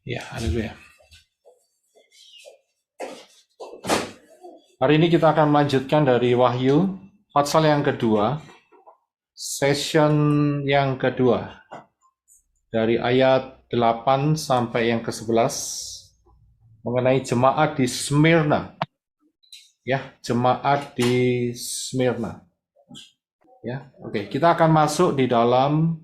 Ya, haleluya. Hari ini kita akan melanjutkan dari Wahyu, pasal yang kedua, session yang kedua, dari ayat 8 sampai yang ke-11, mengenai jemaat di Smyrna. Ya, jemaat di Smyrna. Ya, oke, kita akan masuk di dalam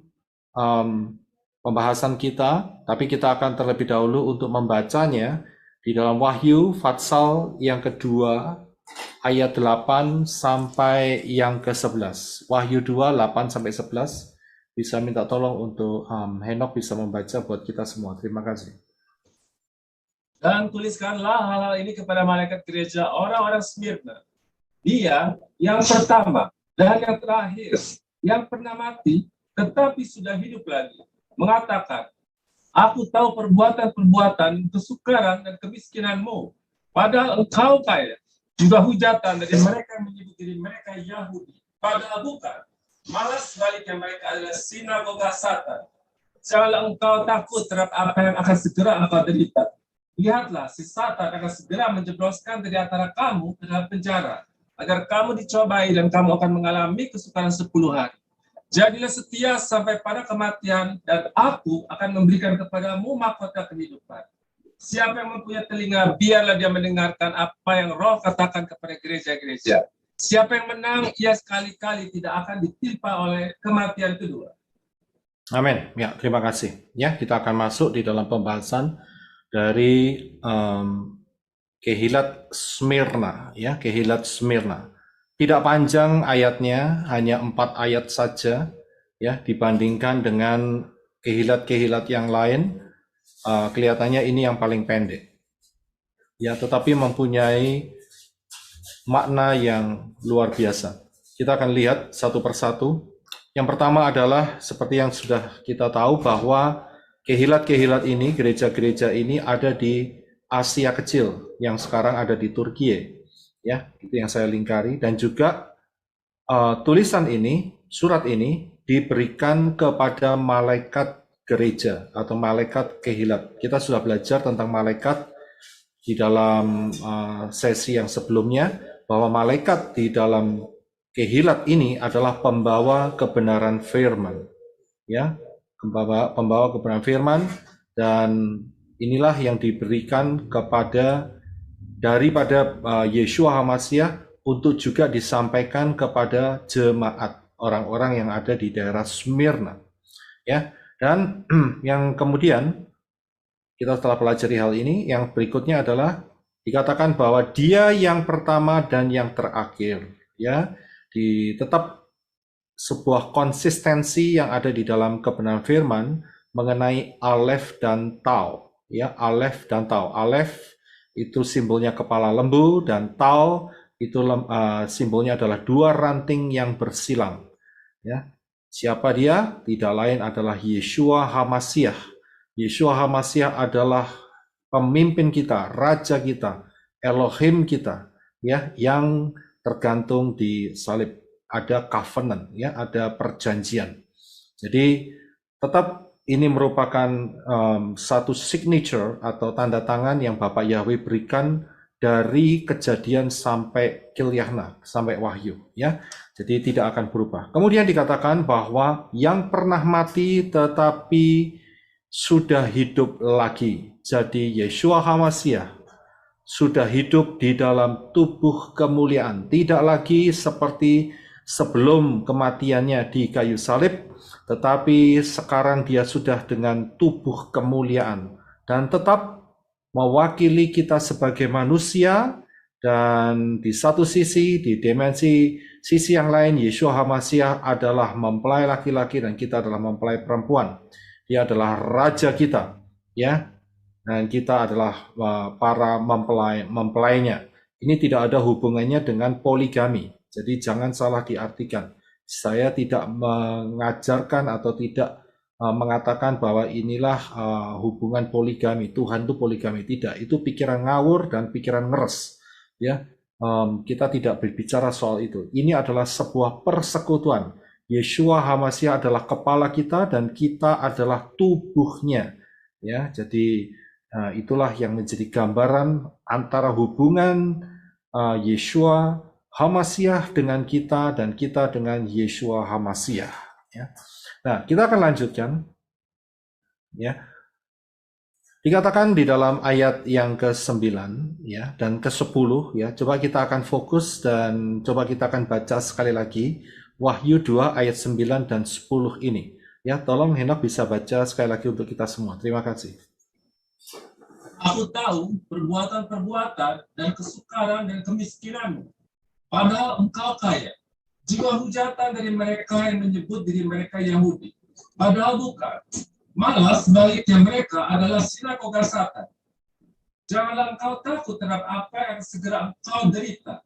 pembahasan kita, tapi kita akan terlebih dahulu untuk membacanya di dalam Wahyu pasal yang kedua ayat 8 sampai yang ke-11. Wahyu 2 8 sampai 11. Bisa minta tolong untuk Henok bisa membaca buat kita semua. Terima kasih. Dan tuliskanlah hal-hal ini kepada malaikat gereja orang-orang Smyrna. Dia yang pertama dan yang terakhir, yang pernah mati, tetapi sudah hidup lagi, mengatakan, aku tahu perbuatan-perbuatan kesukaran dan kemiskinanmu, padahal engkau kaya, juga hujatan dari mereka yang menyebut diri mereka Yahudi, padahal bukan, malah sebaliknya mereka adalah sinagoga Satan. Janganlah engkau takut terhadap apa yang akan segera engkau derita. Lihatlah, si Satan akan segera menjebloskan dari antara kamu ke dalam penjara, agar kamu dicobai dan kamu akan mengalami kesukaran 10 hari. Jadilah setia sampai pada kematian, dan aku akan memberikan kepadamu mahkota kehidupan. Siapa yang mempunyai telinga, biarlah dia mendengarkan apa yang Roh katakan kepada gereja-gereja. Siapa yang menang, ia sekali-kali tidak akan ditimpa oleh kematian kedua. Amin. Ya, terima kasih. Ya, kita akan masuk di dalam pembahasan dari Kehilat Smyrna, ya, Kehilat Smyrna. Tidak panjang ayatnya, hanya 4 ayat saja, ya, dibandingkan dengan kehilat-kehilat yang lain. Kelihatannya ini yang paling pendek, ya, tetapi mempunyai makna yang luar biasa. Kita akan lihat satu persatu. Yang pertama adalah seperti yang sudah kita tahu bahwa kehilat-kehilat ini, gereja-gereja ini ada di Asia Kecil yang sekarang ada di Turki, ya, itu yang saya lingkari. Dan juga tulisan ini, surat ini diberikan kepada malaikat gereja atau malaikat kehilat. Kita sudah belajar tentang malaikat di dalam sesi yang sebelumnya, bahwa malaikat di dalam kehilat ini adalah pembawa kebenaran firman, ya, pembawa kebenaran firman, dan inilah yang diberikan daripada Yeshua HaMashiach untuk juga disampaikan kepada jemaat orang-orang yang ada di daerah Smyrna, ya. Dan yang kemudian kita telah pelajari hal ini, yang berikutnya adalah dikatakan bahwa dia yang pertama dan yang terakhir, ya. Tetap sebuah konsistensi yang ada di dalam kebenaran firman mengenai Alef dan Tau, ya, Alef dan Tau. Alef itu simbolnya kepala lembu, dan Tau itu simbolnya adalah 2 ranting yang bersilang, ya. Siapa dia? Tidak lain adalah Yeshua HaMashiach. Yeshua HaMashiach adalah pemimpin kita, raja kita, Elohim kita, ya, yang tergantung di salib. Ada covenant, ya, ada perjanjian. Jadi tetap ini merupakan satu signature atau tanda tangan yang Bapak Yahweh berikan dari Kejadian sampai Kilyahna, sampai Wahyu, ya. Jadi tidak akan berubah. Kemudian dikatakan bahwa yang pernah mati tetapi sudah hidup lagi. Jadi Yeshua HaMashiach sudah hidup di dalam tubuh kemuliaan, tidak lagi seperti sebelum kematiannya di kayu salib, tetapi sekarang dia sudah dengan tubuh kemuliaan dan tetap mewakili kita sebagai manusia. Dan di satu sisi, di sisi yang lain, Yeshua HaMashiach adalah mempelai laki-laki dan kita adalah mempelai perempuan. Dia adalah raja kita, ya, dan kita adalah para mempelainya. Ini tidak ada hubungannya dengan poligami. Jadi jangan salah diartikan. Saya tidak mengajarkan atau tidak mengatakan bahwa inilah hubungan poligami. Tuhan itu poligami. Tidak. Itu pikiran ngawur dan pikiran ngeres. Ya, kita tidak berbicara soal itu. Ini adalah sebuah persekutuan. Yeshua HaMashiach adalah kepala kita dan kita adalah tubuhnya. Ya, jadi Nah, itulah yang menjadi gambaran antara hubungan Yeshua Hamasyah dengan kita dan kita dengan Yeshua Hamasyah. Ya. Nah, kita akan lanjutkan. Ya, dikatakan di dalam ayat yang ke-9 ya dan ke-10 ya. Coba kita akan fokus dan coba kita akan baca sekali lagi Wahyu 2 ayat 9 dan 10 ini. Ya, tolong Henok bisa baca sekali lagi untuk kita semua. Terima kasih. Aku tahu perbuatan-perbuatan dan kesukaran dan kemiskinanmu, padahal engkau kaya. Jiwa hujatan dari mereka yang menyebut diri mereka Yahudi, padahal bukan. Malah sebaliknya mereka adalah sinagoga Satan. Janganlah engkau takut terhadap apa yang segera engkau derita.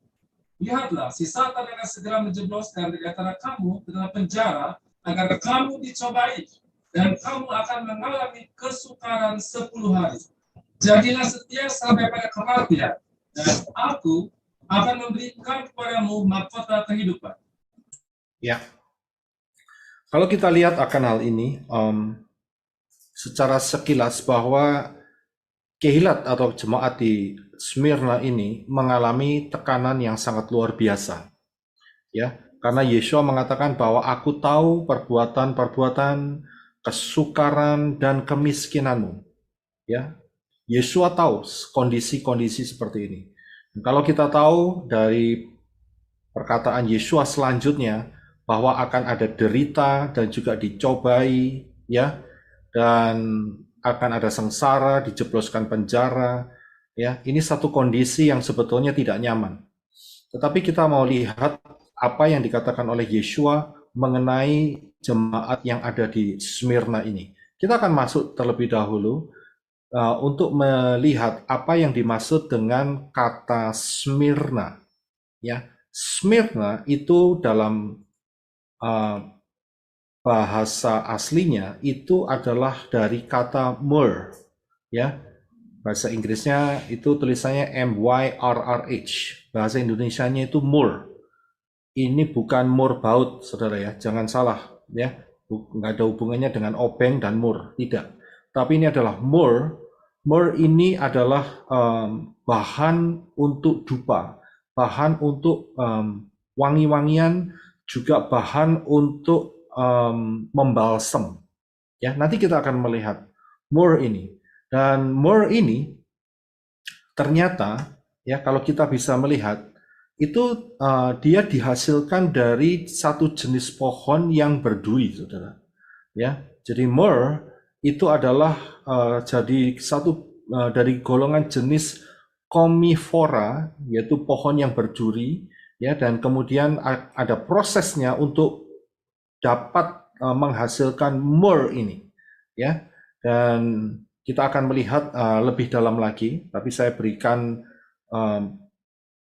Lihatlah, si Satan akan segera menjebloskan di antara kamu ke dalam penjara agar kamu dicobai, dan kamu akan mengalami kesukaran 10 hari. Jadilah setia sampai pada kematian, dan aku akan memberikan kepadamu mahkota kehidupan. Ya, kalau kita lihat akan hal ini, secara sekilas bahwa kehilat atau jemaat di Smyrna ini mengalami tekanan yang sangat luar biasa. Ya, karena Yeshua mengatakan bahwa aku tahu perbuatan-perbuatan, kesukaran dan kemiskinanmu. Ya, Yeshua tahu kondisi-kondisi seperti ini. Dan kalau kita tahu dari perkataan Yeshua selanjutnya bahwa akan ada derita dan juga dicobai, ya, dan akan ada sengsara, dijebloskan penjara, ya, ini satu kondisi yang sebetulnya tidak nyaman. Tetapi kita mau lihat apa yang dikatakan oleh Yeshua mengenai jemaat yang ada di Smyrna ini. Kita akan masuk terlebih dahulu untuk melihat apa yang dimaksud dengan kata Smyrna. Ya, Smyrna itu dalam bahasa aslinya itu adalah dari kata myrrh. Ya, bahasa Inggrisnya itu tulisannya MYRRH. Bahasa Indonesianya itu myrrh. Ini bukan mur baut, saudara ya. Jangan salah, ya. Nggak ada hubungannya dengan obeng dan mur, tidak. Tapi ini adalah mur. Mur ini adalah bahan untuk dupa, bahan untuk wangi-wangian, juga bahan untuk membalsem. Ya, nanti kita akan melihat mur ini. Dan mur ini ternyata, ya, kalau kita bisa melihat, itu dia dihasilkan dari satu jenis pohon yang berduri, saudara. Ya, jadi myrrh itu adalah jadi satu dari golongan jenis komifora, yaitu pohon yang berduri, ya, dan kemudian ada prosesnya untuk dapat menghasilkan myrrh ini, ya, dan kita akan melihat lebih dalam lagi, tapi saya berikan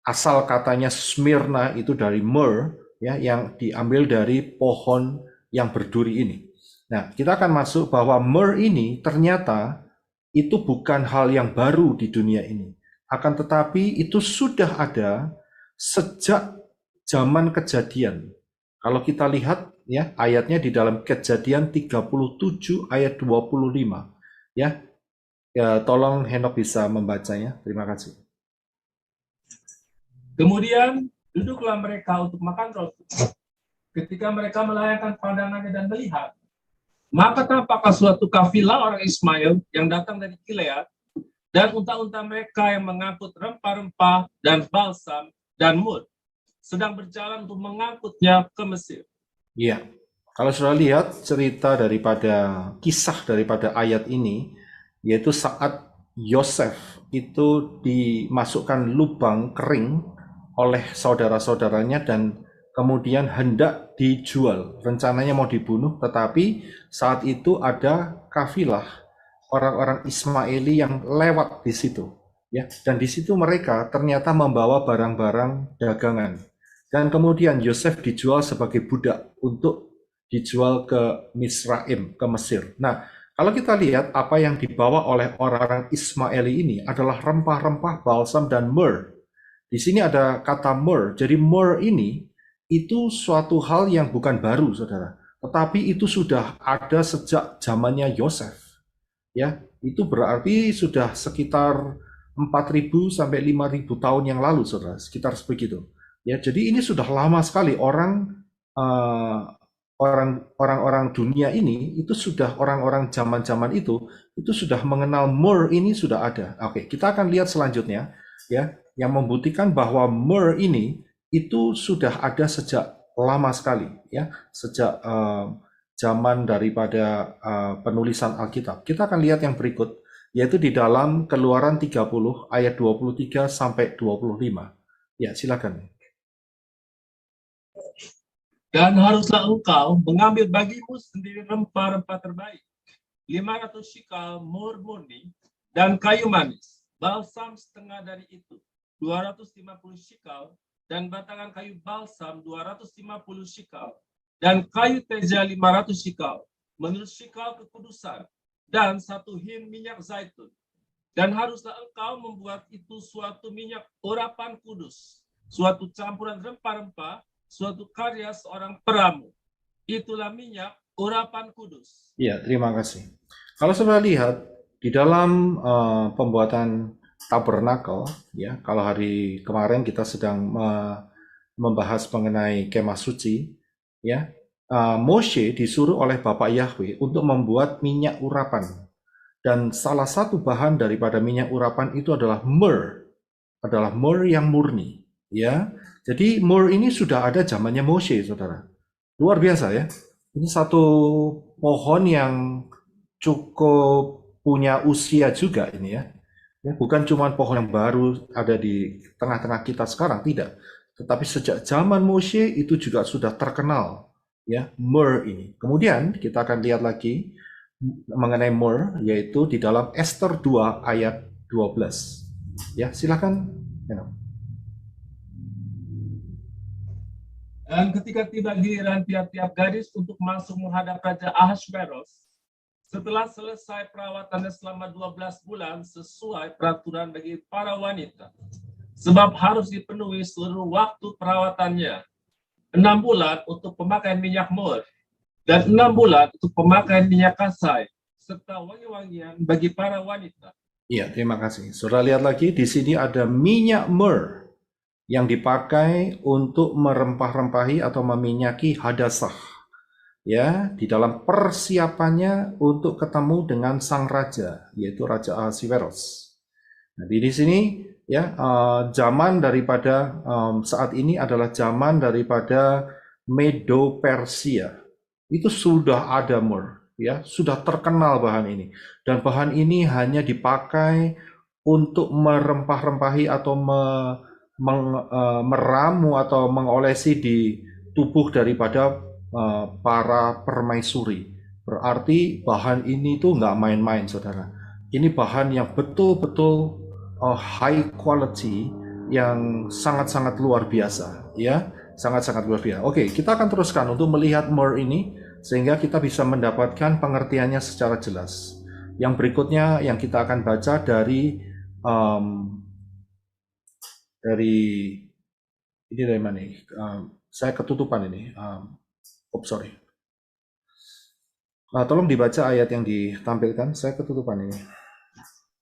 asal katanya Smyrna itu dari myrrh, ya, yang diambil dari pohon yang berduri ini. Nah, kita akan masuk bahwa myrrh ini ternyata itu bukan hal yang baru di dunia ini. Akan tetapi itu sudah ada sejak zaman Kejadian. Kalau kita lihat, ya, ayatnya di dalam Kejadian 37 ayat 25, ya. Ya, tolong Henok bisa membacanya. Terima kasih. Kemudian duduklah mereka untuk makan roti. Ketika mereka melayangkan pandangannya dan melihat, maka tampaklah suatu kafilah orang Ismail yang datang dari Gilead, dan unta-unta mereka yang mengangkut rempah-rempah dan balsam dan mur, sedang berjalan untuk mengangkutnya ke Mesir. Iya, kalau sudah lihat cerita daripada kisah daripada ayat ini, yaitu saat Yosef itu dimasukkan lubang kering oleh saudara-saudaranya dan kemudian hendak dijual. Rencananya mau dibunuh, tetapi saat itu ada kafilah orang-orang Ismaili yang lewat di situ. Ya, dan di situ mereka ternyata membawa barang-barang dagangan. Dan kemudian Yosef dijual sebagai budak untuk dijual ke Misraim, ke Mesir. Nah, kalau kita lihat apa yang dibawa oleh orang-orang Ismaili ini adalah rempah-rempah, balsam, dan myrrh. Di sini ada kata myrrh. Jadi myrrh ini itu suatu hal yang bukan baru, saudara. Tetapi itu sudah ada sejak zamannya Yosef. Ya, itu berarti sudah sekitar 4.000 sampai 5.000 tahun yang lalu, saudara, sekitar sebegitu. Ya, jadi ini sudah lama sekali eh, orang-orang dunia ini itu sudah orang-orang zaman-zaman itu sudah mengenal myrrh ini sudah ada. Oke, kita akan lihat selanjutnya ya, yang membuktikan bahwa myrrh ini itu sudah ada sejak lama sekali ya, sejak zaman daripada penulisan Alkitab. Kita akan lihat yang berikut, yaitu di dalam Keluaran 30 ayat 23 sampai 25. Ya, silakan. Dan haruslah engkau mengambil bagimu sendiri rempah-rempah terbaik, 500 shikal mur murni dan kayu manis, balsam setengah dari itu, 250 shikal, dan batangan kayu balsam 250 shikal, dan kayu teja 500 shikal, menurut shikal kekudusan, dan 1 hin minyak zaitun. Dan haruslah engkau membuat itu suatu minyak urapan kudus, suatu campuran rempah-rempah, suatu karya seorang peramu. Itulah minyak urapan kudus. Ya, terima kasih. Kalau saudara lihat di dalam pembuatan tabernakel, ya, kalau hari kemarin kita sedang membahas mengenai kemah suci, ya, Moshe disuruh oleh Bapak Yahweh untuk membuat minyak urapan, dan salah satu bahan daripada minyak urapan itu adalah myrrh yang murni, ya. Jadi myrrh ini sudah ada zamannya Moshe, saudara. Luar biasa ya. Ini satu pohon yang cukup punya usia juga ini ya. Ya, bukan cuma pohon yang baru ada di tengah-tengah kita sekarang, tidak. Tetapi sejak zaman Moshe itu juga sudah terkenal ya, myrrh ini. Kemudian kita akan lihat lagi mengenai myrrh, yaitu di dalam Ester 2 ayat 12. Ya, silakan. Dan ketika tiba giliran tiap-tiap gadis untuk masuk menghadap Raja Ahasveros, setelah selesai perawatannya selama 12 bulan sesuai peraturan bagi para wanita, sebab harus dipenuhi seluruh waktu perawatannya, 6 bulan untuk pemakaian minyak myrrh, dan 6 bulan untuk pemakaian minyak kasai, serta wangi-wangian bagi para wanita. Iya, terima kasih. Saudara lihat lagi, di sini ada minyak myrrh yang dipakai untuk merempah-rempahi atau meminyaki hadasah. Ya, di dalam persiapannya untuk ketemu dengan sang raja, yaitu Raja Ahasveros. Nah, di sini ya, zaman daripada saat ini adalah zaman daripada Medo Persia. Itu sudah ada myrrh, ya, sudah terkenal bahan ini. Dan bahan ini hanya dipakai untuk merempah-rempahi atau meramu atau mengolesi di tubuh daripada para permaisuri. Berarti bahan ini tuh nggak main-main, saudara. Ini bahan yang betul-betul high quality, yang sangat-sangat luar biasa, ya, sangat-sangat luar biasa. Oke, kita akan teruskan untuk melihat myrrh ini sehingga kita bisa mendapatkan pengertiannya secara jelas. Yang berikutnya yang kita akan baca dari ini dari mana nih? Saya ketutupan ini. Sorry. Tolong dibaca ayat yang ditampilkan. Saya ketutupan ini.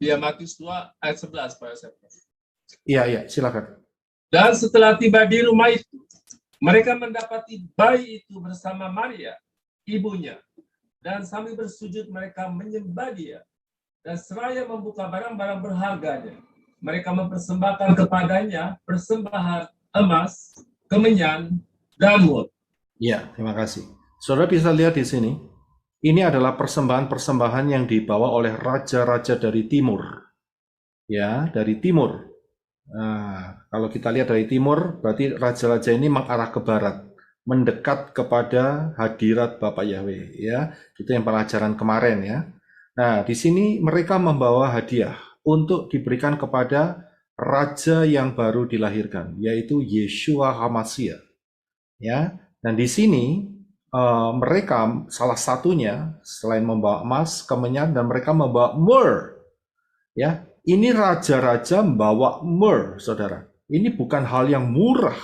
Dia Matius 2 ayat 11 Pak Yosef. Iya, silakan. Dan setelah tiba di rumah itu, mereka mendapati bayi itu bersama Maria, ibunya, dan sambil bersujud mereka menyembah dia, dan seraya membuka barang-barang berharganya. Mereka mempersembahkan kepadanya persembahan emas, kemenyan, dan mur. Ya, terima kasih. Saudara bisa lihat di sini, ini adalah persembahan-persembahan yang dibawa oleh raja-raja dari timur. Ya, dari timur. Nah, kalau kita lihat dari timur, berarti raja-raja ini mengarah ke barat, mendekat kepada hadirat Bapak Yahweh. Ya, itu yang pelajaran kemarin ya. Nah, di sini mereka membawa hadiah untuk diberikan kepada raja yang baru dilahirkan, yaitu Yeshua HaMashiach. Ya, dan di sini mereka salah satunya selain membawa emas, kemenyan, dan mereka membawa myrrh. Ya, ini raja-raja membawa myrrh, saudara. Ini bukan hal yang murah,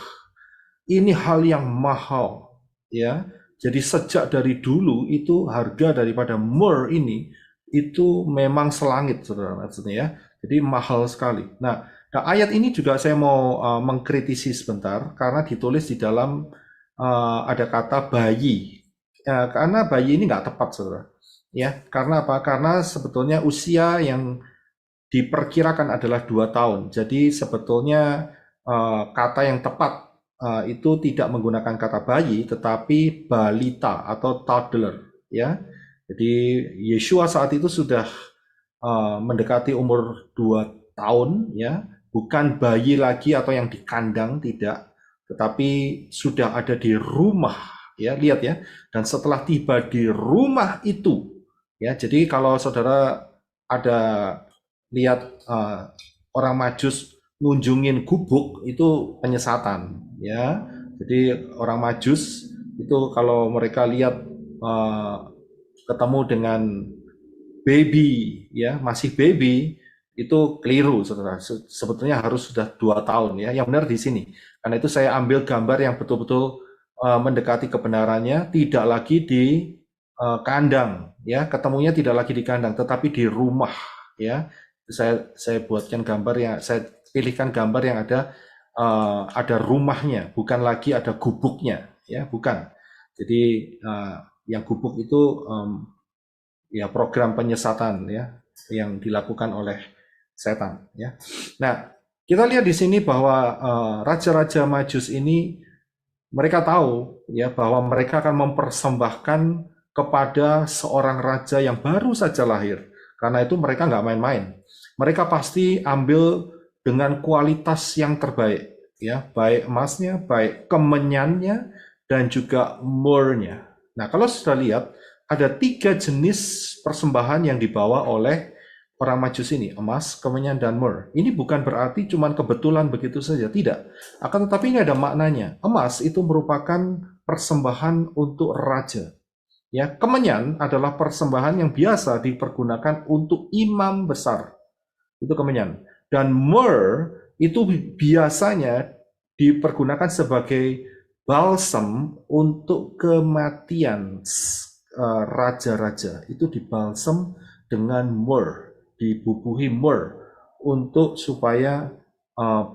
ini hal yang mahal. Ya, jadi sejak dari dulu itu harga daripada myrrh ini itu memang selangit, saudara, maksudnya ya. Jadi mahal sekali. Nah, ayat ini juga saya mau mengkritisi sebentar karena ditulis di dalam ada kata bayi. Karena bayi ini nggak tepat, saudara. Ya, karena apa? Karena sebetulnya usia yang diperkirakan adalah 2 tahun. Jadi sebetulnya kata yang tepat itu tidak menggunakan kata bayi, tetapi balita atau toddler. Ya, jadi Yeshua saat itu sudah mendekati umur 2 tahun, ya, bukan bayi lagi atau yang dikandang, tidak, tetapi sudah ada di rumah, ya, lihat ya. Dan setelah tiba di rumah itu, ya, jadi kalau saudara ada lihat orang Majus ngunjungin gubuk, itu penyesatan, ya. Jadi orang Majus itu kalau mereka lihat ketemu dengan baby, ya, masih baby, itu keliru, saudara. Sebetulnya harus sudah 2 tahun, ya. Yang benar di sini. Karena itu saya ambil gambar yang betul-betul mendekati kebenarannya, tidak lagi di kandang, ya. Ketemunya tidak lagi di kandang, tetapi di rumah, ya. Saya buatkan gambar yang saya pilihkan gambar yang ada rumahnya, bukan lagi ada gubuknya, ya, bukan. Jadi yang gubuk itu ya program penyesatan, ya, yang dilakukan oleh setan, ya. Nah, kita lihat di sini bahwa raja-raja Majus ini mereka tahu, ya, bahwa mereka akan mempersembahkan kepada seorang raja yang baru saja lahir. Karena itu mereka nggak main-main. Mereka pasti ambil dengan kualitas yang terbaik, ya, baik emasnya, baik kemenyannya, dan juga murnya. Nah, kalau sudah lihat, ada 3 jenis persembahan yang dibawa oleh orang Majus ini, emas, kemenyan, dan mur. Ini bukan berarti cuma kebetulan begitu saja, tidak. Akan tetapi ini ada maknanya. Emas itu merupakan persembahan untuk raja. Ya, kemenyan adalah persembahan yang biasa dipergunakan untuk imam besar. Itu kemenyan. Dan mur itu biasanya dipergunakan sebagai balsam untuk kematian raja-raja. Itu dibalsam dengan mur, dibubuhi mur untuk supaya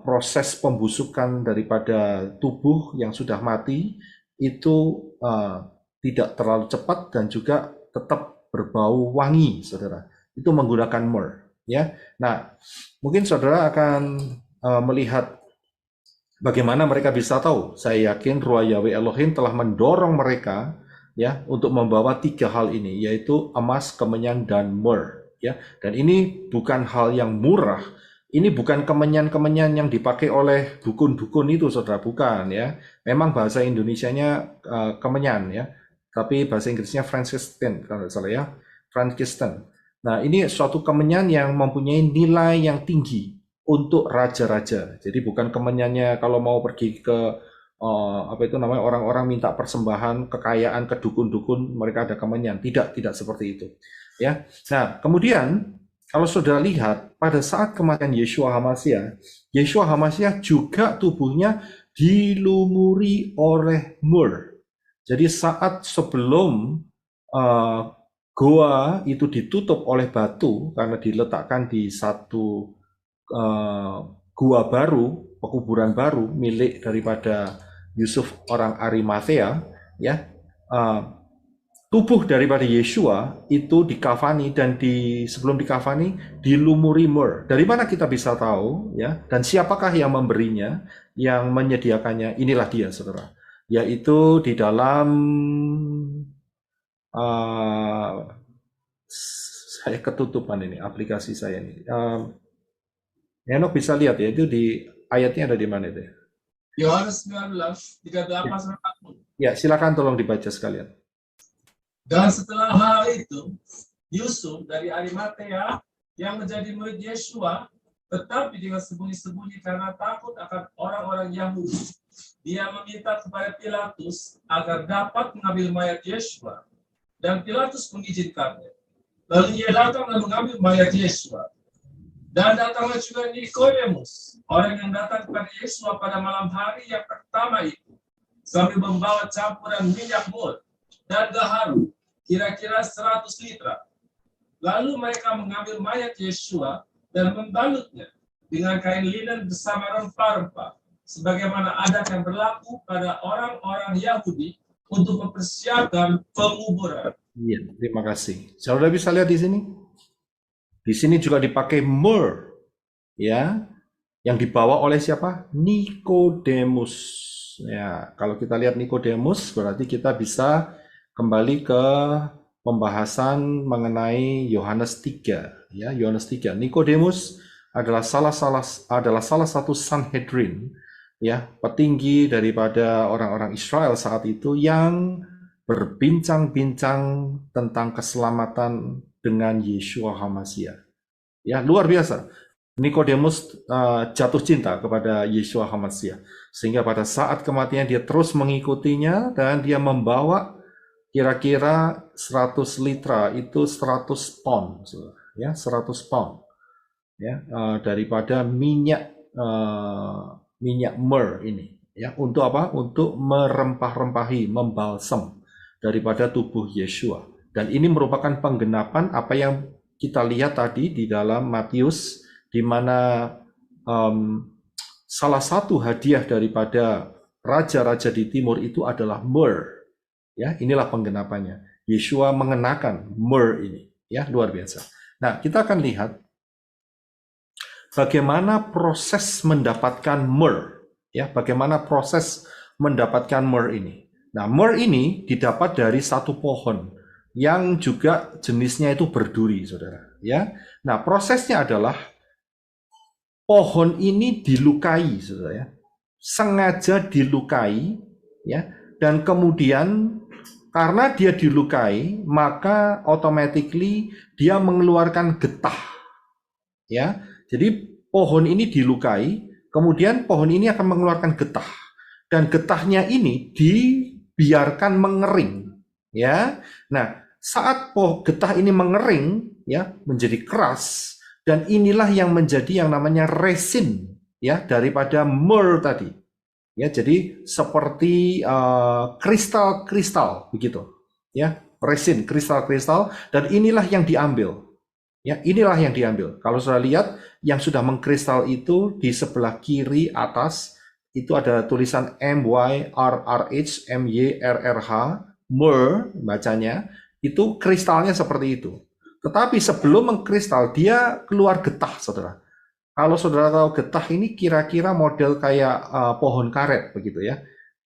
proses pembusukan daripada tubuh yang sudah mati itu tidak terlalu cepat dan juga tetap berbau wangi, saudara. Itu menggunakan mur, ya. Nah, mungkin saudara akan melihat bagaimana mereka bisa tahu. Saya yakin Ruah Yahweh Elohim telah mendorong mereka, ya, untuk membawa 3 hal ini, yaitu emas, kemenyan, dan mur, ya. Dan ini bukan hal yang murah. Ini bukan kemenyan-kemenyan yang dipakai oleh dukun-dukun itu, saudara, bukan, ya. Memang bahasa Indonesianya kemenyan, ya, tapi bahasa Inggrisnya Franciscan, kalau tidak salah, ya, Franciscan. Nah, ini suatu kemenyan yang mempunyai nilai yang tinggi untuk raja-raja. Jadi bukan kemenyannya kalau mau pergi ke apa itu namanya, orang-orang minta persembahan kekayaan ke dukun-dukun, mereka ada kemenyan. Tidak seperti itu, ya. Nah, kemudian kalau sudah lihat pada saat kematian Yeshua HaMashiach juga tubuhnya dilumuri oleh mur. Jadi saat sebelum goa itu ditutup oleh batu karena diletakkan di satu gua baru, pekuburan baru milik daripada Yusuf orang Arimatea, ya, tubuh daripada Yeshua itu dikafani, dan sebelum dikafani dilumuri mur. Dari mana kita bisa tahu, ya? Dan siapakah yang memberinya, yang menyediakannya? Inilah dia, saudara. Yaitu di dalam saya ketutupan ini aplikasi saya ini. Henok bisa lihat ya, itu di ayatnya ada di mana itu? Yohanes 19, 38-40. Ya, silakan tolong dibaca sekalian. Dan setelah hal itu, Yusuf dari Arimatea yang menjadi murid Yeshua, tetapi dengan sembunyi-sembunyi karena takut akan orang-orang Yahudi, dia meminta kepada Pilatus agar dapat mengambil mayat Yeshua, dan Pilatus mengizinkannya. Lalu ia datang dan mengambil mayat Yeshua. Dan datanglah juga Nikodemus, orang yang datang kepada Yeshua pada malam hari yang pertama itu, sambil membawa campuran minyak mur dan gaharu, kira-kira 100 liter. Lalu mereka mengambil mayat Yeshua dan membalutnya dengan kain linen bersama rempah-rempah, sebagaimana adat yang berlaku pada orang-orang Yahudi untuk mempersiapkan penguburan. Iya, terima kasih. Saudara bisa lihat di sini. Di sini juga dipakai myrrh, ya, yang dibawa oleh siapa? Nikodemus. Ya, kalau kita lihat Nikodemus, berarti kita bisa kembali ke pembahasan mengenai Yohanes 3, ya, Yohanes 3. Nikodemus adalah salah satu Sanhedrin, ya, petinggi daripada orang-orang Israel saat itu yang berbincang-bincang tentang keselamatan dengan Yeshua HaMashiach. Ya, luar biasa. Nikodemus jatuh cinta kepada Yeshua HaMashiach, sehingga pada saat kematian dia terus mengikutinya dan dia membawa kira-kira 100 litra, itu 100 pound, ya, 100 pound, ya, daripada minyak myrrh ini, ya, untuk apa? Untuk merempah-rempahi, membalsam daripada tubuh Yeshua. Dan ini merupakan penggenapan apa yang kita lihat tadi di dalam Matius, di mana salah satu hadiah daripada raja-raja di timur itu adalah myrrh. Ya, inilah penggenapannya. Yeshua mengenakan myrrh ini, ya, luar biasa. Nah, kita akan lihat bagaimana proses mendapatkan myrrh, ya, bagaimana proses mendapatkan myrrh ini. Nah, myrrh ini didapat dari satu pohon yang juga jenisnya itu berduri, saudara. Ya, nah prosesnya adalah pohon ini dilukai, saudara, ya, sengaja dilukai, ya, dan kemudian karena dia dilukai, maka automatically dia mengeluarkan getah, ya. Jadi pohon ini dilukai, kemudian pohon ini akan mengeluarkan getah, dan getahnya ini dibiarkan mengering, ya. Nah, saat getah ini mengering, ya, menjadi keras, dan inilah yang menjadi yang namanya resin, ya, daripada myrrh tadi. Ya, jadi seperti kristal-kristal begitu, ya, resin, kristal-kristal, dan inilah yang diambil. Ya, inilah yang diambil. Kalau sudah lihat yang sudah mengkristal itu di sebelah kiri atas itu ada tulisan MYRRH, MYRRH, myrrh bacanya, itu kristalnya seperti itu. Tetapi sebelum mengkristal dia keluar getah, saudara. Kalau saudara tahu getah ini kira-kira model kayak pohon karet begitu, ya.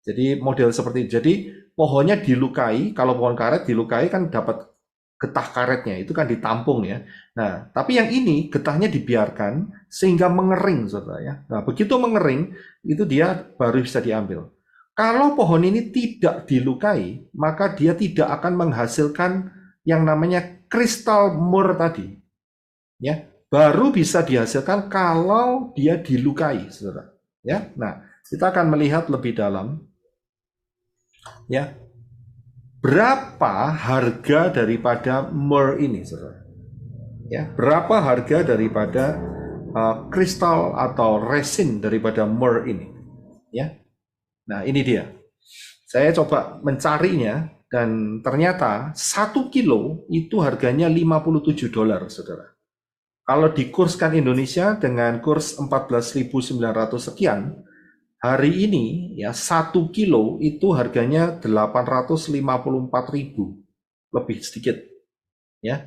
Jadi model seperti itu. Jadi pohonnya dilukai, kalau pohon karet dilukai kan dapat getah karetnya, itu kan ditampung, ya. Nah, tapi yang ini getahnya dibiarkan sehingga mengering, saudara, ya. Nah, begitu mengering itu dia baru bisa diambil. Kalau pohon ini tidak dilukai, maka dia tidak akan menghasilkan yang namanya kristal myrrh tadi, ya. Baru bisa dihasilkan kalau dia dilukai, saudara. Ya, nah kita akan melihat lebih dalam, ya, berapa harga daripada myrrh ini, saudara. Ya, berapa harga daripada kristal atau resin daripada myrrh ini, ya. Nah ini dia. Saya coba mencarinya dan ternyata 1 kilo itu harganya $57, saudara. Kalau dikurskan Indonesia dengan kurs 14.900 sekian, hari ini, ya, 1 kilo itu harganya 854.000, lebih sedikit, ya.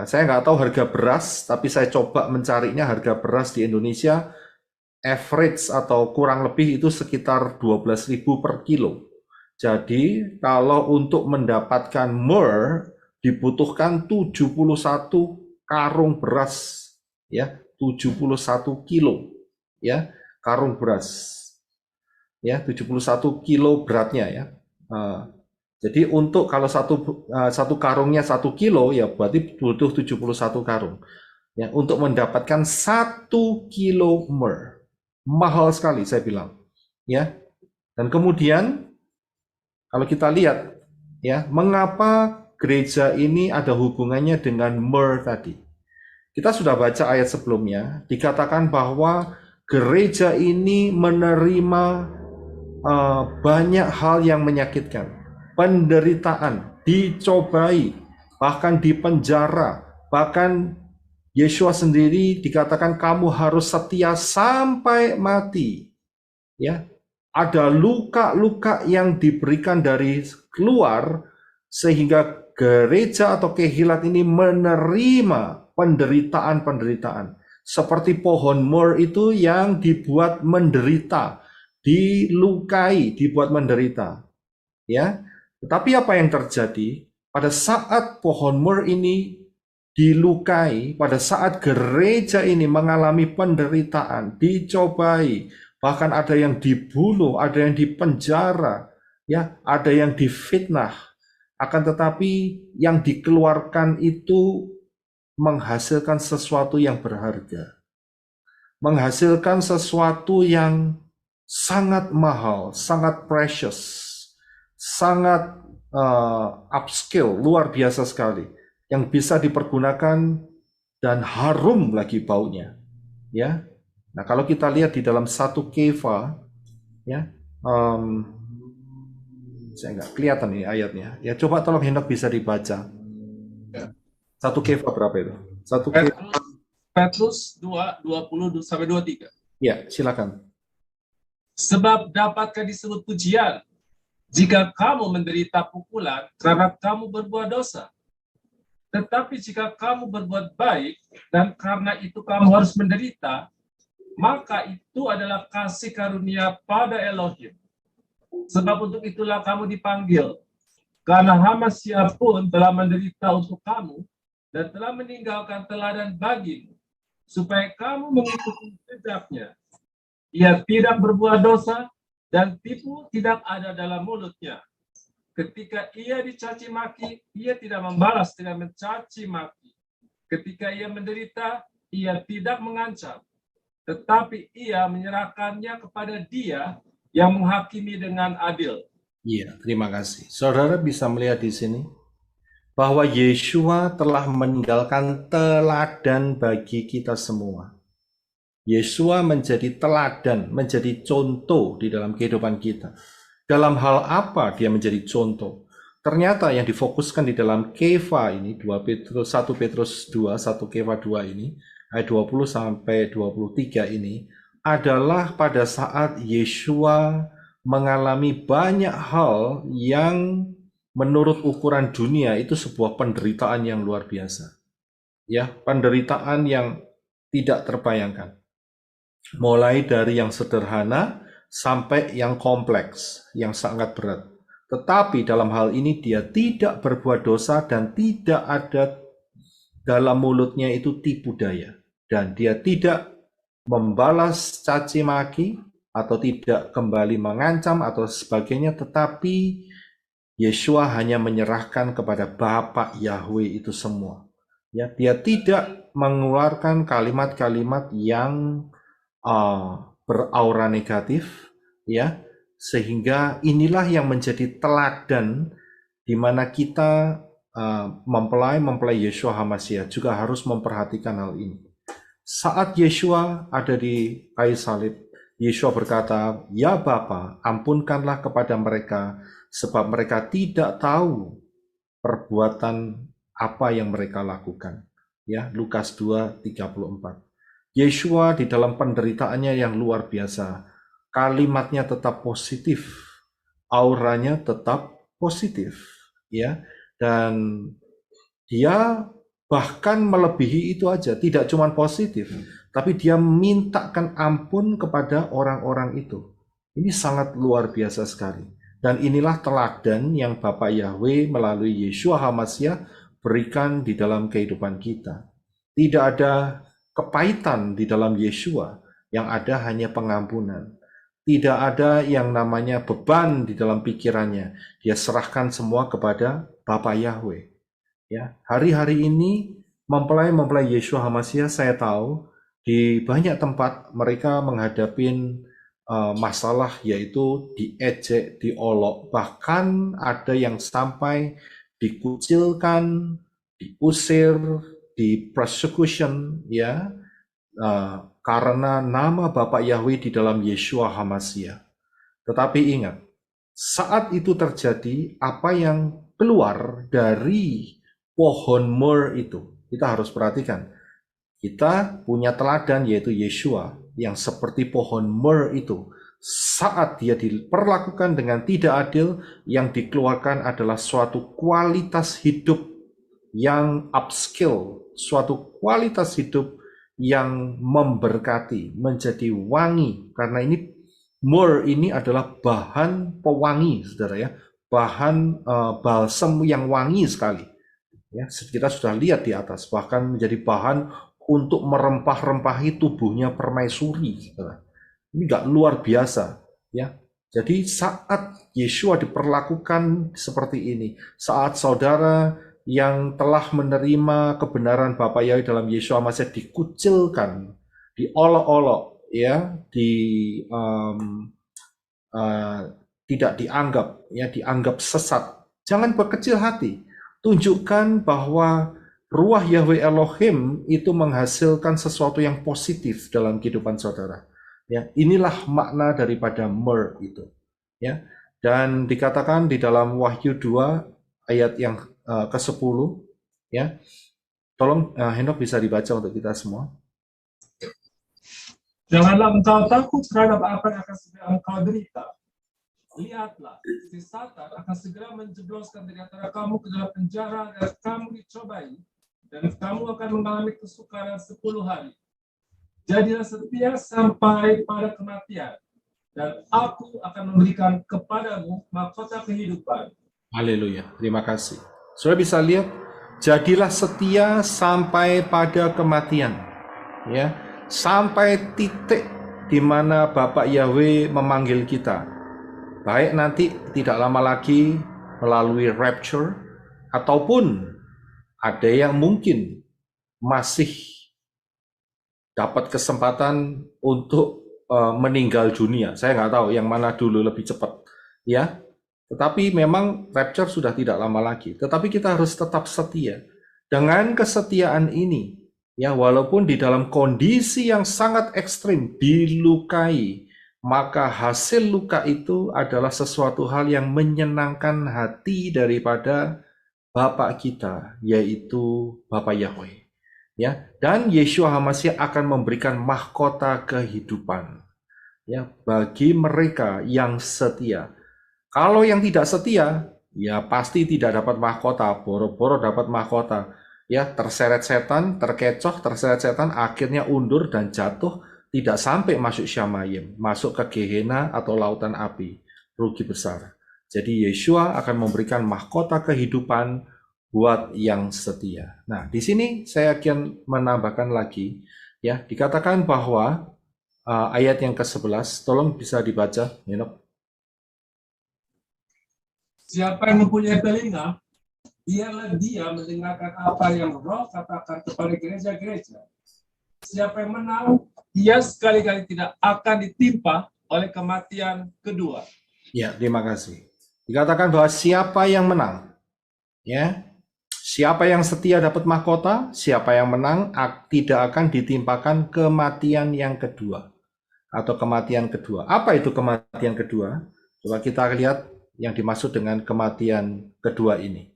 Saya nggak tahu harga beras, tapi saya coba mencarinya harga beras di Indonesia, average atau kurang lebih itu sekitar 12.000 per kilo. Jadi kalau untuk mendapatkan myrrh dibutuhkan 71 karung beras, ya, 71 kilo, ya, karung beras, ya, 71 kilo beratnya, ya. Jadi untuk kalau satu karungnya 1 kilo, ya berarti butuh 71 karung, ya, untuk mendapatkan 1 kilo myrrh. Mahal sekali, saya bilang, ya. Dan kemudian kalau kita lihat, ya, mengapa gereja ini ada hubungannya dengan myrrh tadi. Kita sudah baca ayat sebelumnya, dikatakan bahwa gereja ini menerima banyak hal yang menyakitkan, penderitaan, dicobai, bahkan dipenjara, Bahkan Yeshua sendiri dikatakan kamu harus setia sampai mati. Ya, ada luka-luka yang diberikan dari luar sehingga gereja atau kehilat ini menerima penderitaan-penderitaan. Seperti pohon mur itu yang dibuat menderita, dilukai, dibuat menderita. Ya, tetapi apa yang terjadi pada saat pohon mur ini dilukai, pada saat gereja ini mengalami penderitaan, dicobai, bahkan ada yang dibunuh, ada yang dipenjara, ya, ada yang difitnah. Akan tetapi yang dikeluarkan itu menghasilkan sesuatu yang berharga, menghasilkan sesuatu yang sangat mahal, sangat precious, sangat upscale, luar biasa sekali, yang bisa dipergunakan dan harum lagi baunya. Ya, nah kalau kita lihat di dalam satu Kefa, ya, saya nggak kelihatan ini ayatnya. Ya coba tolong Henok bisa dibaca. Satu Kefa berapa itu? Satu Kefa. Petrus 2, 20 sampai 23. Ya, silakan. Sebab dapatkah disebut pujian jika kamu menderita pukulan karena kamu berbuat dosa? Tetapi jika kamu berbuat baik dan karena itu kamu harus menderita, maka itu adalah kasih karunia pada Elohim. Sebab untuk itulah kamu dipanggil, karena Hamasya pun telah menderita untuk kamu dan telah meninggalkan teladan bagimu, supaya kamu mengikuti jejaknya. Ia tidak berbuat dosa dan tipu tidak ada dalam mulutnya. Ketika ia dicaci maki, ia tidak membalas dengan mencaci maki. Ketika ia menderita, ia tidak mengancam, tetapi ia menyerahkannya kepada Dia yang menghakimi dengan adil. Iya, terima kasih. Saudara bisa melihat di sini bahwa Yeshua telah meninggalkan teladan bagi kita semua. Yeshua menjadi teladan, menjadi contoh di dalam kehidupan kita. Dalam hal apa dia menjadi contoh? Ternyata yang difokuskan di dalam Kefa ini, 1 Petrus 2, 1 Kefa 2 ini, ayat 20 sampai 23 ini, adalah pada saat Yeshua mengalami banyak hal yang menurut ukuran dunia itu sebuah penderitaan yang luar biasa. Ya, penderitaan yang tidak terbayangkan. Mulai dari yang sederhana sampai yang kompleks, yang sangat berat. Tetapi dalam hal ini dia tidak berbuat dosa dan tidak ada dalam mulutnya itu tipu daya. Dan dia tidak membalas caci maki atau tidak kembali mengancam atau sebagainya, tetapi Yeshua hanya menyerahkan kepada Bapa Yahweh itu semua. Ya, dia tidak mengeluarkan kalimat-kalimat yang beraura negatif, ya, sehingga inilah yang menjadi teladan di mana kita mempelai Yeshua HaMashiach juga harus memperhatikan hal ini. Saat Yeshua ada di kayu salib, Yeshua berkata, "Ya Bapa, ampunkanlah kepada mereka, sebab mereka tidak tahu perbuatan apa yang mereka lakukan." Ya, Lukas 2:34. Yeshua di dalam penderitaannya yang luar biasa, kalimatnya tetap positif, auranya tetap positif, ya, dan dia bahkan melebihi itu aja, tidak cuma positif, tapi dia mintakan ampun kepada orang-orang itu. Ini sangat luar biasa sekali. Dan inilah teladan yang Bapa Yahweh melalui Yeshua HaMashiach berikan di dalam kehidupan kita. Tidak ada kepahitan di dalam Yeshua, yang ada hanya pengampunan. Tidak ada yang namanya beban di dalam pikirannya. Dia serahkan semua kepada Bapa Yahweh. Ya, hari-hari ini mempelai Yeshua HaMashiach, saya tahu di banyak tempat mereka menghadapi masalah, yaitu diejek, diolok, bahkan ada yang sampai dikucilkan, diusir, di persecution, ya, karena nama Bapa Yahweh di dalam Yeshua HaMashiach. Tetapi ingat, saat itu terjadi, apa yang keluar dari pohon mur itu kita harus perhatikan. Kita punya teladan yaitu Yeshua yang seperti pohon mur itu. Saat dia diperlakukan dengan tidak adil, yang dikeluarkan adalah suatu kualitas hidup yang upskill, suatu kualitas hidup yang memberkati, menjadi wangi. Karena ini mur ini adalah bahan pewangi, saudara ya, bahan balsam yang wangi sekali. Ya, kita sudah lihat di atas, bahkan menjadi bahan untuk merempah-rempahi tubuhnya permaisuri. Saudara. Ini nggak luar biasa, ya. Jadi saat Yeshua diperlakukan seperti ini, saat saudara yang telah menerima kebenaran Bapa Yahweh dalam Yeshua masih dikucilkan, diolok-olok, ya, tidak dianggap, ya, dianggap sesat. Jangan berkecil hati. Tunjukkan bahwa ruah Yahweh Elohim itu menghasilkan sesuatu yang positif dalam kehidupan saudara. Ya, inilah makna daripada mur itu. Ya, dan dikatakan di dalam Wahyu 2 ayat yang ke-10, ya. Tolong Henok bisa dibaca untuk kita semua. Janganlah engkau takut terhadap apa yang akan segera engkau derita. Lihatlah, si Satan akan segera menjebloskan dari antara kamu ke dalam penjara dan kamu dicobai, dan kamu akan mengalami kesukaran 10 hari. Jadilah setia sampai pada kematian, dan aku akan memberikan kepadamu mahkota kehidupan. Haleluya, terima kasih. Saudara bisa lihat, jadilah setia sampai pada kematian, ya, sampai titik di mana Bapak Yahweh memanggil kita. Baik nanti tidak lama lagi melalui rapture, ataupun ada yang mungkin masih dapat kesempatan untuk meninggal dunia. Saya nggak tahu yang mana dulu lebih cepat, ya. Tetapi memang rapture sudah tidak lama lagi. Tetapi kita harus tetap setia. Dengan kesetiaan ini, ya, walaupun di dalam kondisi yang sangat ekstrim, dilukai, maka hasil luka itu adalah sesuatu hal yang menyenangkan hati daripada Bapa kita, yaitu Bapa Yahweh. Ya, dan Yeshua HaMashiach akan memberikan mahkota kehidupan, ya, bagi mereka yang setia. Kalau yang tidak setia, ya pasti tidak dapat mahkota, boro-boro dapat mahkota. Ya, terseret setan, terkecoh, terseret setan, akhirnya undur dan jatuh, tidak sampai masuk Syamayim, masuk ke Gehenna atau lautan api, rugi besar. Jadi Yeshua akan memberikan mahkota kehidupan buat yang setia. Nah, di sini saya akan menambahkan lagi, ya, dikatakan bahwa ayat yang ke-11, tolong bisa dibaca, Henok. Siapa yang mempunyai telinga, biarlah dia mendengarkan apa yang Roh katakan kepada gereja-gereja. Siapa yang menang, ia sekali-kali tidak akan ditimpa oleh kematian kedua. Ya, terima kasih. Dikatakan bahwa siapa yang menang, ya, siapa yang setia dapat mahkota, siapa yang menang tidak akan ditimpakan kematian yang kedua atau kematian kedua. Apa itu kematian kedua? Coba kita lihat yang dimaksud dengan kematian kedua ini.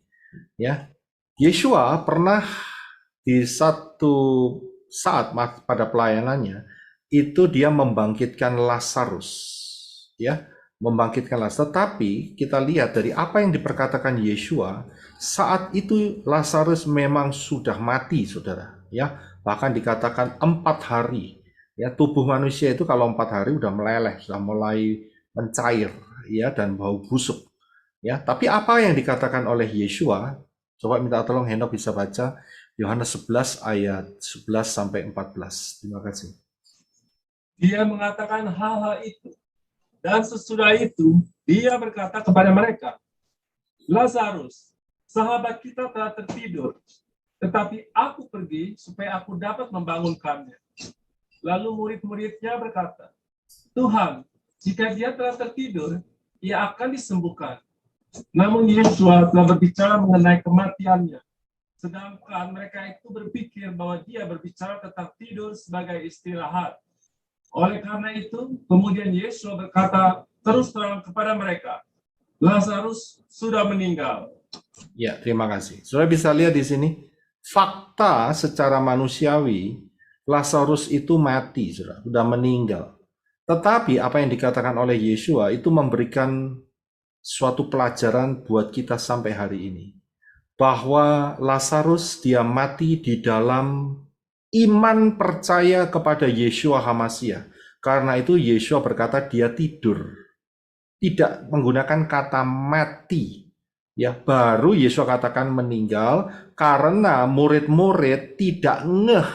Ya, Yeshua pernah di satu saat pada pelayanannya itu dia membangkitkan Lazarus, ya, membangkitkan Lazarus. Tetapi kita lihat dari apa yang diperkatakan Yeshua, saat itu Lazarus memang sudah mati, saudara, ya, bahkan dikatakan 4 hari. Ya, tubuh manusia itu kalau 4 hari udah meleleh, sudah mulai mencair, ya, dan bau busuk. Ya, tapi apa yang dikatakan oleh Yeshua? Coba minta tolong Henok bisa baca Yohanes 11 ayat 11 sampai 14. Terima kasih. Dia mengatakan hal-hal itu, dan sesudah itu dia berkata kepada mereka, Lazarus, sahabat kita telah tertidur, tetapi aku pergi supaya aku dapat membangunkannya. Lalu murid-muridnya berkata, Tuhan, jika dia telah tertidur, ia akan disembuhkan. Namun Yeshua telah berbicara mengenai kematiannya. Sedangkan mereka itu berpikir bahwa dia berbicara tentang tidur sebagai istirahat. Oleh karena itu, kemudian Yeshua berkata terus terang kepada mereka, Lazarus sudah meninggal. Ya, terima kasih. Saudara bisa lihat di sini, fakta secara manusiawi, Lazarus itu mati, sudah meninggal. Tetapi apa yang dikatakan oleh Yeshua itu memberikan suatu pelajaran buat kita sampai hari ini. Bahwa Lazarus dia mati di dalam iman percaya kepada Yeshua HaMashiach. Karena itu Yeshua berkata dia tidur. Tidak menggunakan kata mati. Ya, baru Yeshua katakan meninggal karena murid-murid tidak ngeh,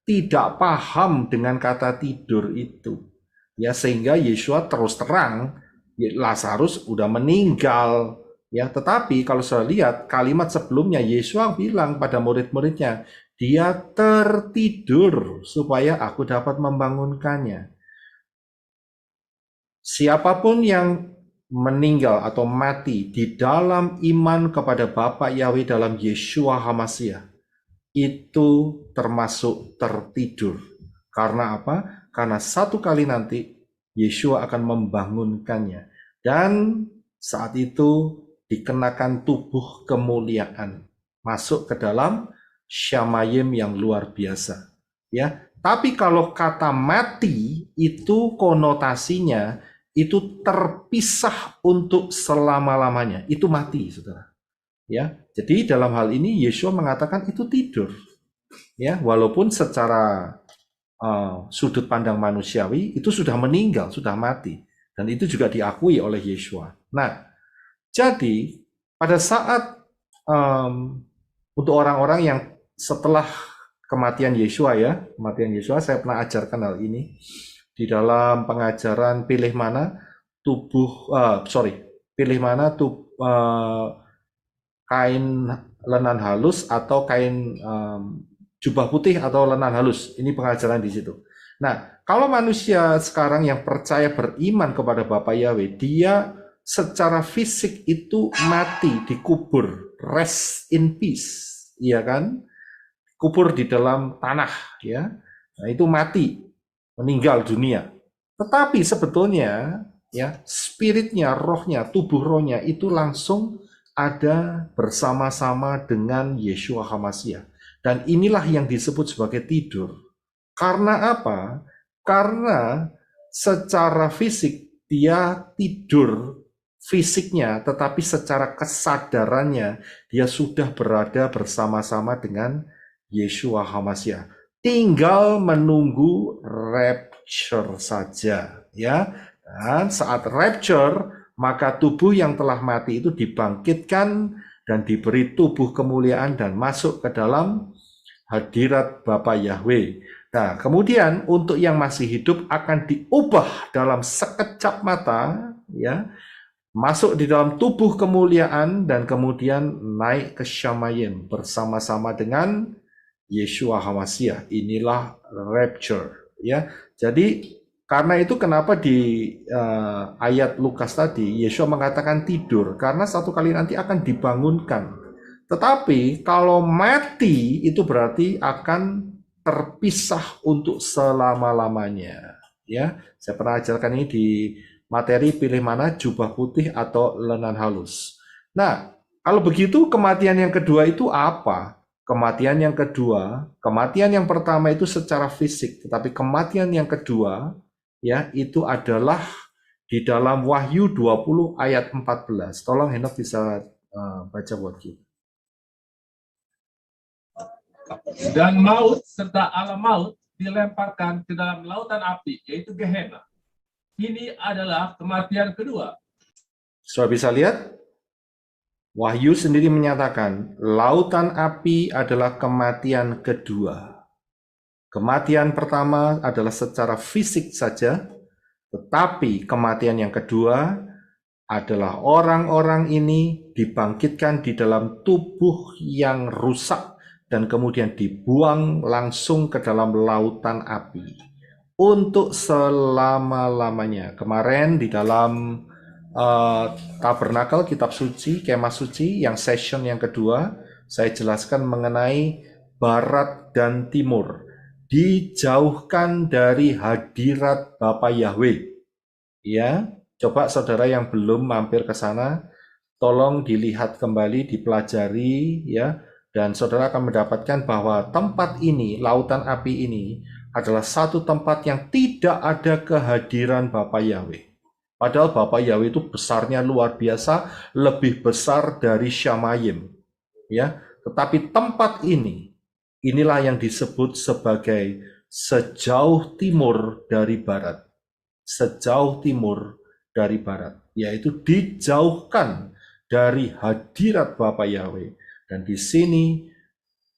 tidak paham dengan kata tidur itu. Ya, sehingga Yeshua terus terang Lazarus udah meninggal. Ya, tetapi kalau saya lihat kalimat sebelumnya Yeshua bilang pada murid-muridnya, dia tertidur supaya aku dapat membangunkannya. Siapapun yang meninggal atau mati di dalam iman kepada Bapa Yahweh dalam Yeshua HaMashiach itu termasuk tertidur. Karena apa? Karena satu kali nanti Yeshua akan membangunkannya. Dan saat itu dikenakan tubuh kemuliaan. Masuk ke dalam Syamayim yang luar biasa. Ya, tapi kalau kata mati itu konotasinya itu terpisah untuk selama-lamanya. Itu mati, saudara. Ya, jadi dalam hal ini Yeshua mengatakan itu tidur. Ya, walaupun secara sudut pandang manusiawi itu sudah meninggal, sudah mati, dan itu juga diakui oleh Yeshua. Nah, jadi pada saat untuk orang-orang yang setelah kematian Yeshua ya, kematian Yeshua, saya pernah ajarkan hal ini di dalam pengajaran pilih mana kain lenan halus atau kain jubah putih atau lenan halus. Ini pengajaran di situ. Nah, kalau manusia sekarang yang percaya beriman kepada Bapa Yahweh, dia secara fisik itu mati, dikubur, rest in peace, iya kan? Kubur di dalam tanah, ya. Nah, itu mati, meninggal dunia. Tetapi sebetulnya ya spiritnya, rohnya, tubuh rohnya itu langsung ada bersama-sama dengan Yeshua HaMashiach. Dan inilah yang disebut sebagai tidur. Karena apa? Karena secara fisik dia tidur fisiknya, tetapi secara kesadarannya dia sudah berada bersama-sama dengan Yeshua HaMashiach. Tinggal menunggu rapture saja, ya. Dan saat rapture, maka tubuh yang telah mati itu dibangkitkan dan diberi tubuh kemuliaan dan masuk ke dalam hadirat Bapa Yahweh. Nah, kemudian untuk yang masih hidup akan diubah dalam sekejap mata, ya, masuk di dalam tubuh kemuliaan dan kemudian naik ke Syamayim bersama-sama dengan Yeshua HaMashiach. Inilah rapture, ya. Jadi karena itu kenapa di ayat Lukas tadi Yeshua mengatakan tidur, karena satu kali nanti akan dibangunkan. Tetapi kalau mati itu berarti akan terpisah untuk selama-lamanya. Ya, saya pernah ajarkan ini di materi pilih mana jubah putih atau lenan halus. Nah, kalau begitu kematian yang kedua itu apa? Kematian yang kedua, kematian yang pertama itu secara fisik, tetapi kematian yang kedua ya itu adalah di dalam Wahyu 20 ayat 14. Tolong Henok bisa baca buat kita. Dan maut serta alam maut dilemparkan ke dalam lautan api, yaitu Gehenna. Ini adalah kematian kedua. Sudah bisa lihat? Wahyu sendiri menyatakan lautan api adalah kematian kedua. Kematian pertama adalah secara fisik saja, tetapi kematian yang kedua adalah orang-orang ini dibangkitkan di dalam tubuh yang rusak dan kemudian dibuang langsung ke dalam lautan api untuk selama-lamanya. Kemarin di dalam Tabernakel, kitab suci, kemah suci, yang session yang kedua, saya jelaskan mengenai barat dan timur. Dijauhkan dari hadirat Bapa Yahweh. Ya, coba saudara yang belum mampir ke sana, tolong dilihat kembali, dipelajari, ya, Dan saudara akan mendapatkan bahwa tempat ini, lautan api ini, adalah satu tempat yang tidak ada kehadiran Bapa Yahweh. Padahal Bapa Yahweh itu besarnya luar biasa, lebih besar dari Shamayim. Ya, tetapi tempat ini, inilah yang disebut sebagai sejauh timur dari barat. Sejauh timur dari barat, yaitu dijauhkan dari hadirat Bapa Yahweh. Dan di sini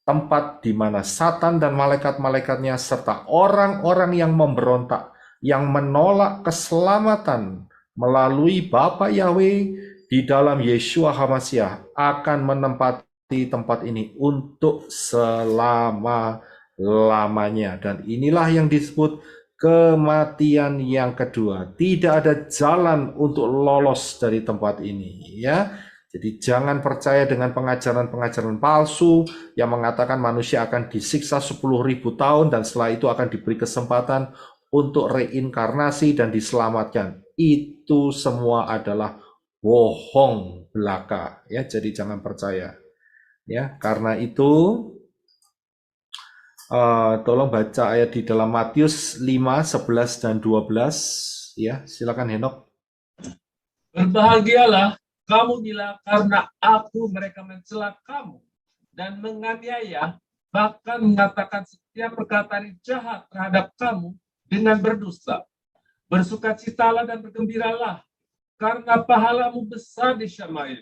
tempat di mana Satan dan malaikat-malaikatnya serta orang-orang yang memberontak, yang menolak keselamatan melalui Bapa Yahweh di dalam Yeshua HaMashiach akan menempati tempat ini untuk selama-lamanya. Dan inilah yang disebut kematian yang kedua. Tidak ada jalan untuk lolos dari tempat ini, ya. Jadi jangan percaya dengan pengajaran-pengajaran palsu yang mengatakan manusia akan disiksa 10.000 tahun dan setelah itu akan diberi kesempatan untuk reinkarnasi dan diselamatkan. Itu semua adalah bohong belaka, ya. Jadi jangan percaya. Ya, karena itu tolong baca ayat di dalam Matius 5, 11 dan 12, ya. Silakan Henok. Berbahagialah kamu bila karena aku mereka mencela kamu dan menganiaya, bahkan mengatakan setiap perkataan jahat terhadap kamu dengan berdusta. Bersukacitalah dan bergembiralah, karena pahalamu besar di Shamayim.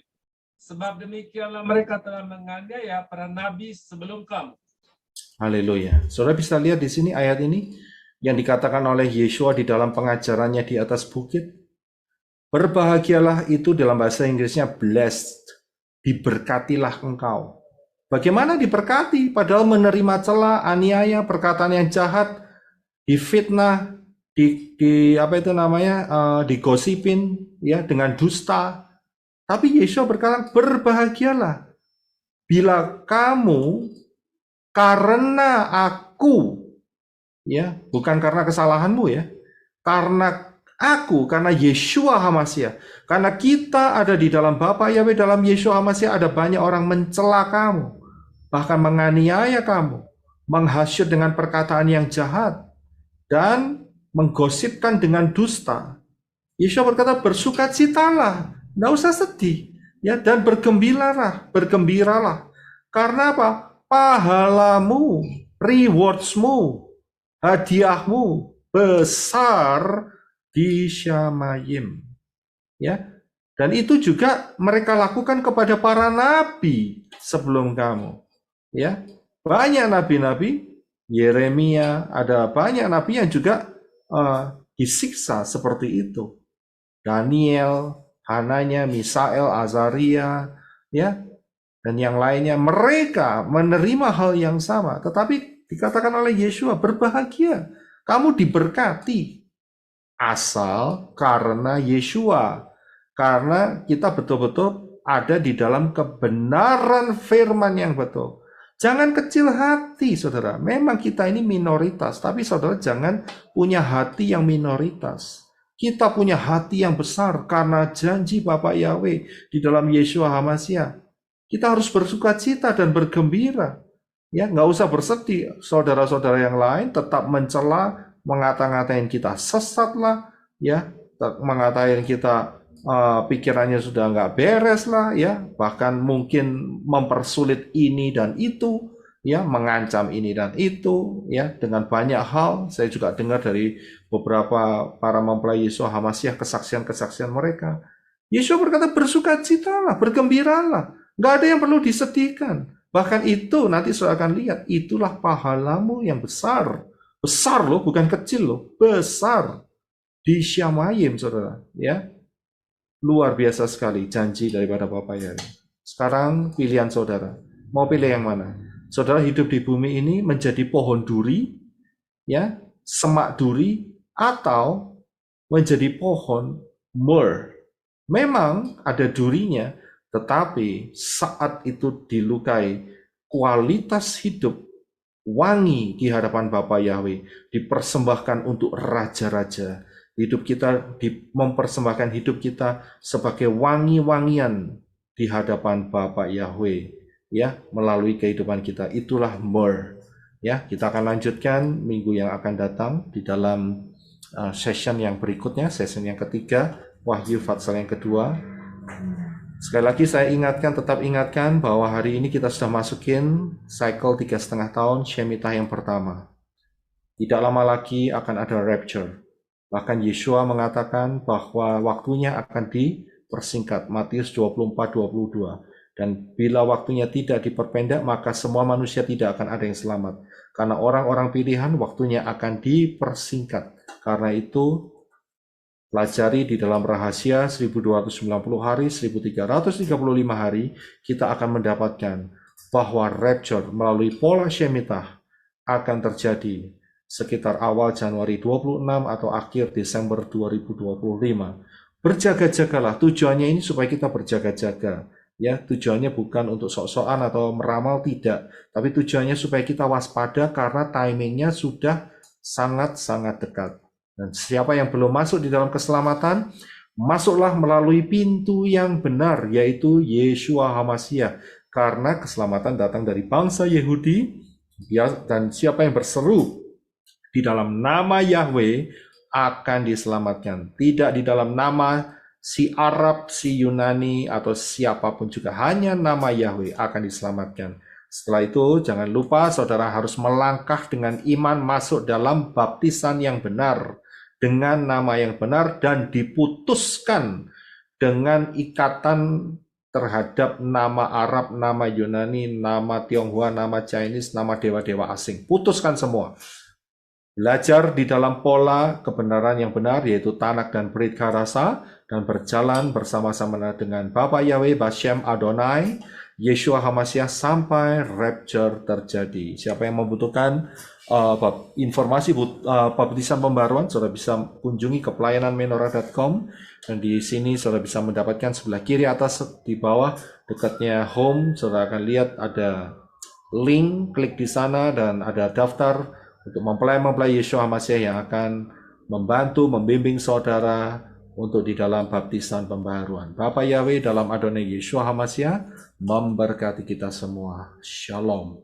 Sebab demikianlah mereka telah menganiaya para nabi sebelum kamu. Haleluya. Saudara bisa lihat di sini ayat ini yang dikatakan oleh Yeshua di dalam pengajarannya di atas bukit. Berbahagialah itu dalam bahasa Inggrisnya blessed. Diberkatilah engkau. Bagaimana diberkati? Padahal menerima cela, aniaya, perkataan yang jahat, difitnah, digosipin, ya, dengan dusta. Tapi Yeshua berkata, berbahagialah bila kamu karena aku, ya, bukan karena kesalahanmu, ya, karena aku, karena Yeshua HaMashiach, karena kita ada di dalam Bapa Yahweh, dalam Yeshua HaMashiach ada banyak orang mencela kamu, bahkan menganiaya kamu, menghasut dengan perkataan yang jahat, dan menggosipkan dengan dusta. Yeshua berkata, bersukacitalah, tidak usah sedih, ya, dan bergembiralah. Karena apa? Pahalamu, rewardsmu, hadiahmu besar di Shamayim, ya. Dan itu juga mereka lakukan kepada para nabi sebelum kamu, ya. Banyak nabi-nabi, Yeremia, ada banyak nabi yang juga disiksa seperti itu. Daniel, Hananya, Misael, Azaria, ya, dan yang lainnya, mereka menerima hal yang sama. Tetapi dikatakan oleh Yeshua, berbahagia, kamu diberkati. Asal karena Yeshua, karena kita betul-betul ada di dalam kebenaran firman yang betul. Jangan kecil hati, saudara. Memang kita ini minoritas, tapi saudara jangan punya hati yang minoritas. Kita punya hati yang besar karena janji Bapak Yahweh di dalam Yeshua HaMashiach. Kita harus bersukacita dan bergembira. Ya, nggak usah bersedih. Saudara-saudara yang lain tetap mencela, mengata-ngatain kita sesat lah, ya, mengatain kita pikirannya sudah nggak beres lah, ya, bahkan mungkin mempersulit ini dan itu, ya, mengancam ini dan itu, ya, dengan banyak hal. Saya juga dengar dari beberapa para mempelai Yeshua HaMashiach kesaksian-kesaksian mereka. Yeshua berkata, bersukacitalah, bergembiralah, nggak ada yang perlu disedihkan. Bahkan itu nanti saudara akan lihat, itulah pahalamu yang besar. Besar loh, bukan kecil loh, besar di Shamayim, saudara, ya. Luar biasa sekali janji daripada Bapak Yahweh. Sekarang pilihan saudara, mau pilih yang mana? Saudara hidup di bumi ini menjadi pohon duri, ya, semak duri, atau menjadi pohon mur. Memang ada durinya, tetapi saat itu dilukai, kualitas hidup wangi di hadapan Bapa Yahweh, dipersembahkan untuk raja-raja. Hidup kita mempersembahkan hidup kita sebagai wangi-wangian di hadapan Bapa Yahweh. ya melalui kehidupan kita. Itulah more. Ya, kita akan lanjutkan minggu yang akan datang di dalam session yang berikutnya, session yang ketiga, Wahyu pasal yang kedua. Sekali lagi saya ingatkan, tetap ingatkan bahwa hari ini kita sudah masukin cycle 3,5 tahun Shemitah yang pertama. Tidak lama lagi akan ada rapture. Bahkan Yeshua mengatakan bahwa waktunya akan dipersingkat, Matius 24:22. Dan bila waktunya tidak diperpendek, maka semua manusia tidak akan ada yang selamat. Karena orang-orang pilihan waktunya akan dipersingkat. Karena itu, pelajari di dalam rahasia 1290 hari, 1335 hari, kita akan mendapatkan bahwa rapture melalui pola Shemitah akan terjadi sekitar awal Januari 26 atau akhir Desember 2025. Berjaga-jagalah, tujuannya ini supaya kita berjaga-jaga. Ya, tujuannya bukan untuk sok-sokan atau meramal, tidak. Tapi tujuannya supaya kita waspada karena timingnya sudah sangat-sangat dekat. Dan siapa yang belum masuk di dalam keselamatan, masuklah melalui pintu yang benar, yaitu Yeshua HaMashiach. Karena keselamatan datang dari bangsa Yahudi, dan siapa yang berseru di dalam nama Yahweh akan diselamatkan. Tidak di dalam nama si Arab, si Yunani, atau siapapun juga. Hanya nama Yahweh akan diselamatkan. Setelah itu, jangan lupa saudara harus melangkah dengan iman masuk dalam baptisan yang benar, dengan nama yang benar, dan diputuskan dengan ikatan terhadap nama Arab, nama Yunani, nama Tionghoa, nama Chinese, nama dewa-dewa asing. Putuskan semua. Belajar di dalam pola kebenaran yang benar, yaitu Tanak dan Brit Karasa, dan berjalan bersama-sama dengan Bapa Yahweh, Bashem Adonai, Yeshua HaMashiach sampai rapture terjadi. Siapa yang membutuhkan informasi baptisan pembaruan, saudara bisa kunjungi ke pelayananmenorah.com, dan di sini saudara bisa mendapatkan sebelah kiri atas di bawah dekatnya home, saudara akan lihat ada link, klik di sana dan ada daftar untuk mempelai Yeshua HaMashiach yang akan membantu, membimbing saudara untuk di dalam baptisan pembaharuan. Bapa Yahweh dalam Adonai Yeshua HaMashiach memberkati kita semua. Shalom.